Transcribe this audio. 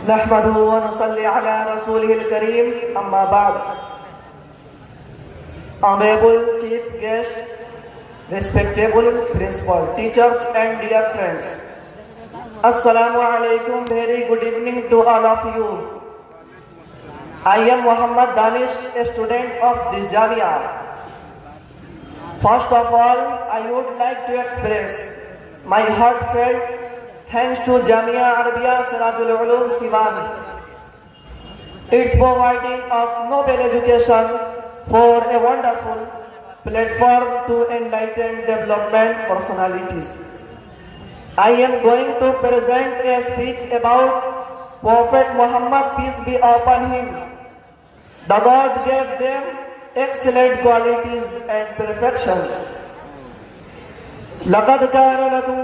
नहमदुहु व नुसल्ली अला रसूलिहिल करीम, अम्मा बाद। Honorable Chief Guest, respectable Principal, teachers and dear friends, Assalamu alaikum, very good evening to all of you. I am Muhammad Danish, a student of this Jamia. First of all, I would like to express my heartfelt thanks to Jamia Arabia Sirajul Ulum Siwan. It's providing us noble education for a wonderful platform to enlighten development personalities. I am going to present a speech about Prophet Muhammad, peace be upon him. The God gave them excellent qualities and perfections. لقد كان لكم